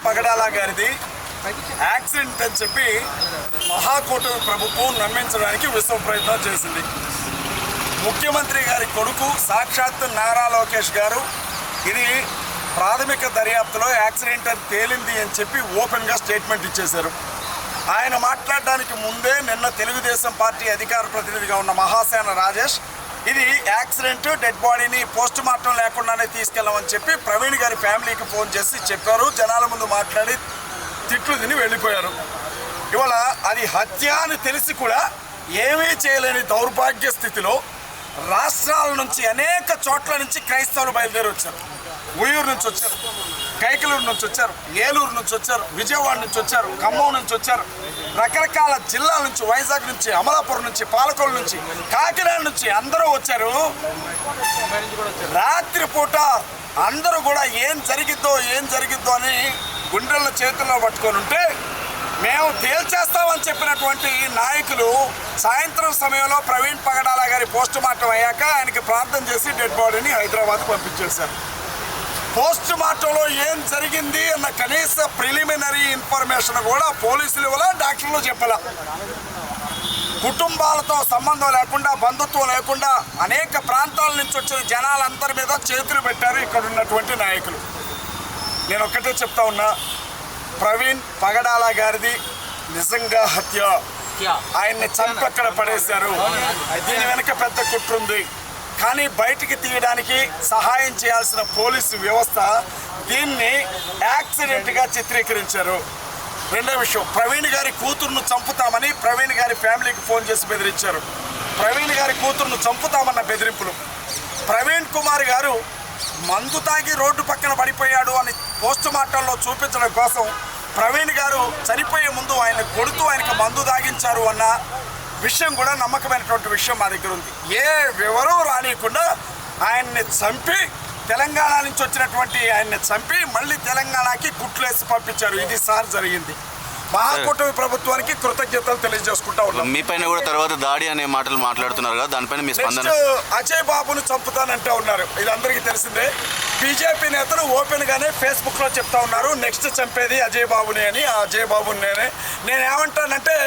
పగడాల గారిది యాక్సిడెంట్ అని చెప్పి మహాకూటమి ప్రభుత్వం నమ్మించడానికి విశ్వ ప్రయత్నం చేసింది. ముఖ్యమంత్రి గారి కొడుకు సాక్షాత్ నారా లోకేష్ గారు ఇది ప్రాథమిక దర్యాప్తులో యాక్సిడెంట్ అని తేలింది అని చెప్పి ఓపెన్గా స్టేట్మెంట్ ఇచ్చేశారు. ఆయన మాట్లాడడానికి ముందే నిన్న తెలుగుదేశం పార్టీ అధికార ప్రతినిధిగా ఉన్న మహాసేన రాజేష్ ఇది యాక్సిడెంట్, డెడ్ బాడీని పోస్ట్ మార్టం లేకుండానే తీసుకెళ్ళమని చెప్పి ప్రవీణ్ గారి ఫ్యామిలీకి ఫోన్ చేసి చెప్పారు. జనాల ముందు మాట్లాడి తిట్లు తిని వెళ్ళిపోయారు. ఇవాళ అది హత్య అని తెలిసి కూడా ఏమీ చేయలేని దౌర్భాగ్య స్థితిలో రాష్ట్రాల నుంచి అనేక చోట్ల నుంచి క్రైస్తవులు బయలుదేరి వచ్చారు. ఉయ్యూరు నుంచి వచ్చారు, కైకలూరు నుంచి వచ్చారు, ఏలూరు నుంచి వచ్చారు, విజయవాడ నుంచి వచ్చారు, ఖమ్మం నుంచి వచ్చారు, రకరకాల జిల్లాల నుంచి, వైజాగ్ నుంచి, అమలాపురం నుంచి, పాలకొల్లు నుంచి, కాకినాడ నుంచి అందరూ వచ్చారు. రాత్రిపూట అందరూ కూడా ఏం జరిగిద్దో అని గుండెల చేతుల్లో పట్టుకొని ఉంటే మేము తేల్చేస్తామని చెప్పినటువంటి నాయకులు సాయంత్రం సమయంలో ప్రవీణ్ పగడాల గారి పోస్ట్ మార్టం అయ్యాక ఆయనకి ప్రార్థన చేసి డెడ్ బాడీని హైదరాబాద్ పంపించేశారు. పోస్ట్ మార్టంలో ఏం జరిగింది అన్న కనీస ప్రిలిమినరీ ఇన్ఫర్మేషన్ కూడా పోలీసులు ఇవ్వాల, డాక్టర్లు చెప్పాల. కుటుంబాలతో సంబంధం లేకుండా, బంధుత్వం లేకుండా అనేక ప్రాంతాల నుంచి వచ్చిన జనాలందరి మీద చేతులు పెట్టారు ఇక్కడ ఉన్నటువంటి నాయకులు. నేను ఒక్కటే చెప్తా ఉన్నా, ప్రవీణ్ పగడాల గారిది నిజంగా హత్య. ఆయన్ని చంపక్కడ పడేశారు. దీని వెనక పెద్ద కుట్ర ఉంది. కానీ బయటికి తీయడానికి సహాయం చేయాల్సిన పోలీసు వ్యవస్థ దీన్ని యాక్సిడెంట్గా చిత్రీకరించారు. రెండో విషయం, ప్రవీణ్ గారి కూతురును చంపుతామని ప్రవీణ్ గారి ఫ్యామిలీకి ఫోన్ చేసి బెదిరించారు. ప్రవీణ్ గారి కూతురును చంపుతామన్న బెదిరింపులు. ప్రవీణ్ కుమార్ గారు మందు తాగి రోడ్డు పక్కన పడిపోయాడు అని పోస్ట్ మార్టంలో చూపించడం కోసం ప్రవీణ్ గారు చనిపోయే ముందు ఆయన కొడుతూ ఆయనకు మందు తాగించారు అన్న విషయం కూడా నమ్మకమైనటువంటి విషయం మా దగ్గర ఉంది. ఏ వివరం రానియకుండా ఆయన్ని చంపి, తెలంగాణ నుంచి వచ్చినటువంటి ఆయన్ని చంపి మళ్ళీ తెలంగాణకి కుట్లేసి పంపించారు. ఇది సార్ జరిగింది. మహాకూటమి ప్రభుత్వానికి కృతజ్ఞతలు తెలియజేసుకుంటా ఉన్నాం. మీ పైన కూడా తర్వాత దాడి అనే మాటలు మాట్లాడుతున్నారు కదా, దానిపైన మీ స్పందన? అజయ్ బాబును చంపుతానంటా ఉన్నారు. ఇది అందరికీ తెలిసిందే. బీజేపీ నేతలు ఓపెన్ గానే ఫేస్బుక్ లో చెప్తా ఉన్నారు, నెక్స్ట్ చంపేది అజయ్ బాబుని అని. ఆ అజయ్ బాబుని నేనేమంటానంటే,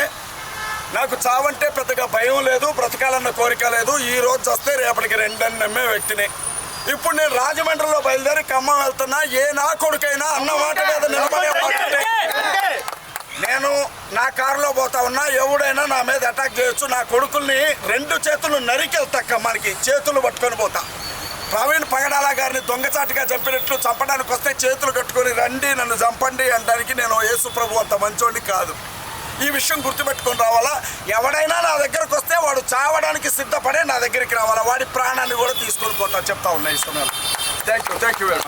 నాకు చావంటే పెద్దగా భయం లేదు, బ్రతకాలన్న కోరిక లేదు. ఈ రోజు వస్తే రేపటికి రెండని నమ్మే వ్యక్తిని. ఇప్పుడు నేను రాజమండ్రిలో బయలుదేరి ఖమ్మం వెళ్తున్నా. ఏ నా కొడుకైనా అన్న మాట మీద నిలబడే నేను నా కారులో పోతా ఉన్నా, ఎవడైనా నా మీద అటాక్ చేయొచ్చు. నా కొడుకుల్ని రెండు చేతులు నరికెళ్తా, ఖమ్మానికి చేతులు పట్టుకొని పోతా. ప్రవీణ్ పగడాల గారిని దొంగచాటుగా చంపినట్లు చంపడానికి వస్తే చేతులు కట్టుకొని రండి నన్ను చంపండి అనడానికి నేను యేసు ప్రభు అంత మంచోడిని కాదు. ఈ విషయం గుర్తుపెట్టుకొని రావాలా. ఎవడైనా నా దగ్గరకు వస్తే వాడు చావడానికి సిద్ధపడే నా దగ్గరికి రావాలా. వాడి ప్రాణాన్ని కూడా తీసుకొని పోతా చెప్తా ఉన్నా ఈ సమయంలో. Thank you very much.